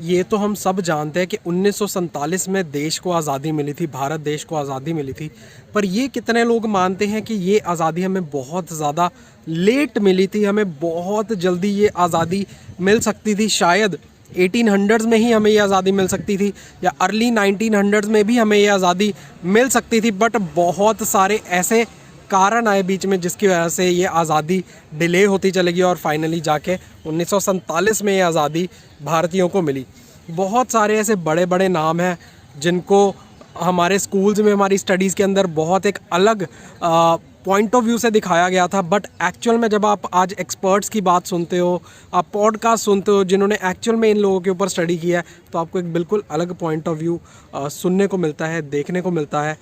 ये तो हम सब जानते हैं कि 1947 में देश को आज़ादी मिली थी, भारत देश को आज़ादी मिली थी। पर ये कितने लोग मानते हैं कि ये आज़ादी हमें बहुत ज़्यादा लेट मिली थी, हमें बहुत जल्दी ये आज़ादी मिल सकती थी। शायद 1800s में ही हमें ये आज़ादी मिल सकती थी या अर्ली 1900s में भी हमें ये आज़ादी मिल सकती थी। बट बहुत सारे ऐसे कारण आए बीच में जिसकी वजह से ये आज़ादी डिले होती चलेगी और फाइनली जाके 1947 में ये आज़ादी भारतीयों को मिली। बहुत सारे ऐसे बड़े बड़े नाम हैं जिनको हमारे स्कूल्स में, हमारी स्टडीज़ के अंदर बहुत एक अलग पॉइंट ऑफ व्यू से दिखाया गया था। बट एक्चुअल में जब आप आज एक्सपर्ट्स की बात सुनते हो, आप पॉडकास्ट सुनते हो जिन्होंने एक्चुअल में इन लोगों के ऊपर स्टडी किया है, तो आपको एक बिल्कुल अलग पॉइंट ऑफ व्यू सुनने को मिलता है, देखने को मिलता है।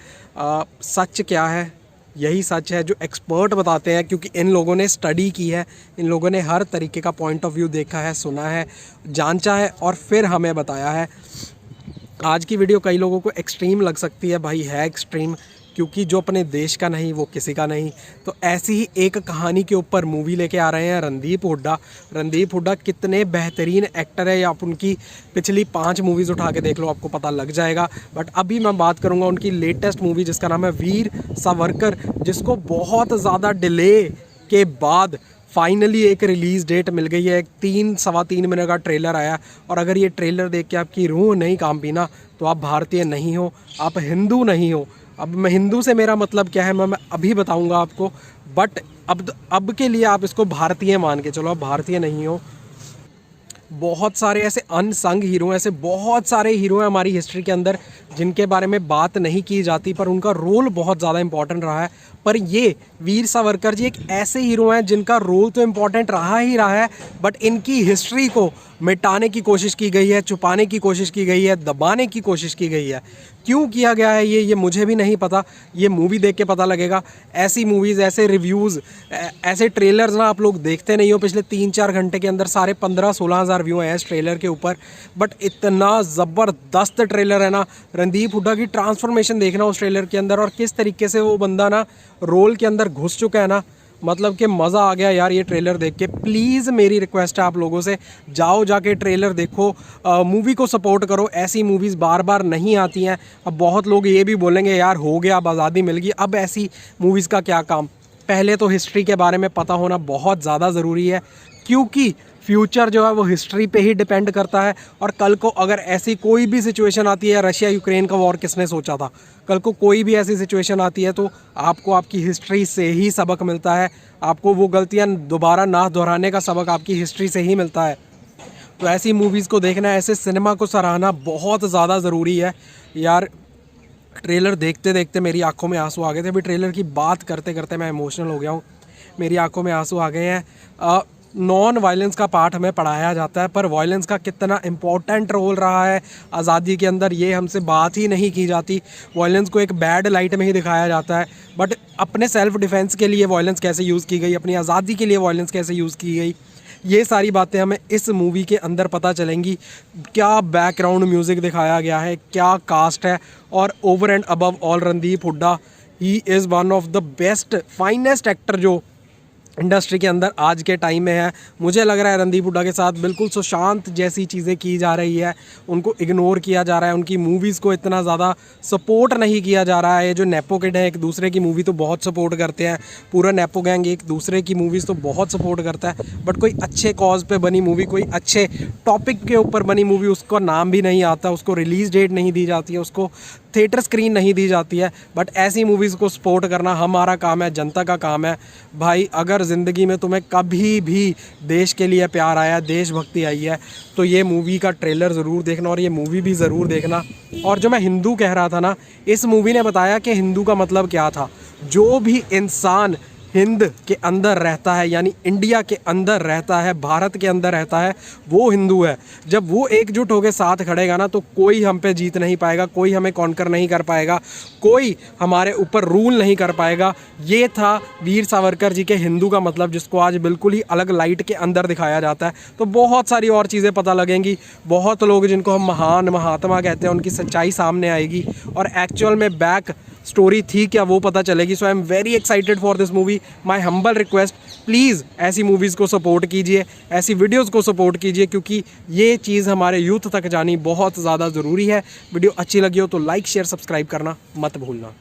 सच क्या है? यही सच है जो एक्सपर्ट बताते हैं, क्योंकि इन लोगों ने स्टडी की है, इन लोगों ने हर तरीके का पॉइंट ऑफ व्यू देखा है, सुना है, जांचा है और फिर हमें बताया है। आज की वीडियो कई लोगों को एक्सट्रीम लग सकती है, भाई है एक्सट्रीम, क्योंकि जो अपने देश का नहीं वो किसी का नहीं। तो ऐसी ही एक कहानी के ऊपर मूवी लेके आ रहे हैं रणदीप हुड्डा। रणदीप हुड्डा कितने बेहतरीन एक्टर है, या आप उनकी पिछली 5 मूवीज़ उठा के देख लो, आपको पता लग जाएगा। बट अभी मैं बात करूँगा उनकी लेटेस्ट मूवी जिसका नाम है वीर सावरकर, जिसको बहुत ज़्यादा डिले के बाद फाइनली एक रिलीज़ डेट मिल गई है। एक 3-3.25 मिनट का ट्रेलर आया, और अगर ये ट्रेलर देख के आपकी रूह नहीं कांपी ना, तो आप भारतीय नहीं हो, आप हिंदू नहीं हो। अब मैं हिंदू से मेरा मतलब क्या है मैं अभी बताऊंगा आपको। बट अब के लिए आप इसको भारतीय मान के चलो, आप भारतीय नहीं हो। बहुत सारे ऐसे अनसंग हीरो हैं, ऐसे बहुत सारे हीरो हैं हमारी हिस्ट्री के अंदर जिनके बारे में बात नहीं की जाती, पर उनका रोल बहुत ज़्यादा इंपॉर्टेंट रहा है। पर ये वीर सावरकर जी एक ऐसे हीरो हैं जिनका रोल तो इम्पॉर्टेंट रहा ही रहा है, बट इनकी हिस्ट्री को मिटाने की कोशिश की गई है, छुपाने की कोशिश की गई है, दबाने की कोशिश की गई है। क्यों किया गया है ये मुझे भी नहीं पता, ये मूवी देख के पता लगेगा। ऐसी मूवीज़, ऐसे रिव्यूज़, ऐसे ट्रेलर्स ना आप लोग देखते नहीं हो। पिछले 3-4 घंटे के अंदर सारे 15-16 हज़ार व्यू हैं इस ट्रेलर के ऊपर, बट इतना ज़बरदस्त ट्रेलर है ना। रणदीप हुड्डा की ट्रांसफॉर्मेशन देखना उस ट्रेलर के अंदर, और किस तरीके से वो बंदा ना रोल के अंदर घुस चुका है ना, मतलब कि मज़ा आ गया यार ये ट्रेलर देख के। प्लीज़ मेरी रिक्वेस्ट है आप लोगों से, जाओ जाके ट्रेलर देखो, मूवी को सपोर्ट करो। ऐसी मूवीज़ बार बार नहीं आती हैं। अब बहुत लोग ये भी बोलेंगे यार हो गया, अब आज़ादी मिल गई, अब ऐसी मूवीज़ का क्या काम। पहले तो हिस्ट्री के बारे में पता होना बहुत ज़्यादा ज़रूरी है, क्योंकि फ्यूचर जो है वो हिस्ट्री पे ही डिपेंड करता है। और कल को अगर ऐसी कोई भी सिचुएशन आती है, रशिया यूक्रेन का वॉर किसने सोचा था, कल को कोई भी ऐसी सिचुएशन आती है तो आपको आपकी हिस्ट्री से ही सबक मिलता है। आपको वो गलतियां दोबारा ना दोहराने का सबक आपकी हिस्ट्री से ही मिलता है। तो ऐसी मूवीज़ को देखना, ऐसे सिनेमा को सराहना बहुत ज़्यादा ज़रूरी है यार। ट्रेलर देखते देखते मेरी आंखों में आंसू आ गए थे। अभी ट्रेलर की बात करते करते मैं इमोशनल हो गया हूँ, मेरी आंखों में आंसू आ गए हैं। नॉन वायलेंस का पार्ट हमें पढ़ाया जाता है, पर वायलेंस का कितना इम्पोर्टेंट रोल रहा है आज़ादी के अंदर ये हमसे बात ही नहीं की जाती। वायलेंस को एक बैड लाइट में ही दिखाया जाता है, बट अपने सेल्फ डिफेंस के लिए वायलेंस कैसे यूज़ की गई, अपनी आज़ादी के लिए वायलेंस कैसे यूज़ की गई, ये सारी बातें हमें इस मूवी के अंदर पता चलेंगी। क्या बैकग्राउंड म्यूज़िक दिखाया गया है, क्या कास्ट है, और over and above all Randeep Hooda he is one of the best finest actor जो इंडस्ट्री के अंदर आज के टाइम में है। मुझे लग रहा है रणदीप हुड्डा के साथ बिल्कुल सुशांत जैसी चीज़ें की जा रही है, उनको इग्नोर किया जा रहा है, उनकी मूवीज़ को इतना ज़्यादा सपोर्ट नहीं किया जा रहा है। ये जो नेपो किड है एक दूसरे की मूवी तो बहुत सपोर्ट करते हैं, पूरा नेपो गैंग एक दूसरे की मूवीज़ तो बहुत सपोर्ट करता है, बट कोई अच्छे कॉज पे बनी मूवी, कोई अच्छे टॉपिक के ऊपर बनी मूवी, उसका नाम भी नहीं आता, उसको रिलीज़ डेट नहीं दी जाती है, उसको थिएटर स्क्रीन नहीं दी जाती है। बट ऐसी मूवीज़ को सपोर्ट करना हमारा काम है, जनता का काम है। भाई अगर ज़िंदगी में तुम्हें कभी भी देश के लिए प्यार आया, देशभक्ति आई है, तो ये मूवी का ट्रेलर ज़रूर देखना और ये मूवी भी ज़रूर देखना। और जो मैं हिंदू कह रहा था ना, इस मूवी ने बताया कि हिंदू का मतलब क्या था। जो भी इंसान हिंद के अंदर रहता है, यानी इंडिया के अंदर रहता है, भारत के अंदर रहता है, वो हिंदू है। जब वो एकजुट होकर साथ खड़ेगा ना, तो कोई हम पे जीत नहीं पाएगा, कोई हमें कॉन्कर नहीं कर पाएगा, कोई हमारे ऊपर रूल नहीं कर पाएगा। ये था वीर सावरकर जी के हिंदू का मतलब, जिसको आज बिल्कुल ही अलग लाइट के अंदर दिखाया जाता है। तो बहुत सारी और चीज़ें पता लगेंगी, बहुत लोग जिनको हम महान महात्मा कहते हैं उनकी सच्चाई सामने आएगी, और एक्चुअल में बैक स्टोरी थी क्या वो पता चलेगी। So I am very excited for this movie. My humble request, please ऐसी मूवीज़ को सपोर्ट कीजिए, ऐसी वीडियोज़ को सपोर्ट कीजिए, क्योंकि ये चीज़ हमारे यूथ तक जानी बहुत ज़्यादा ज़रूरी है। वीडियो अच्छी लगी हो तो लाइक शेयर सब्सक्राइब करना मत भूलना।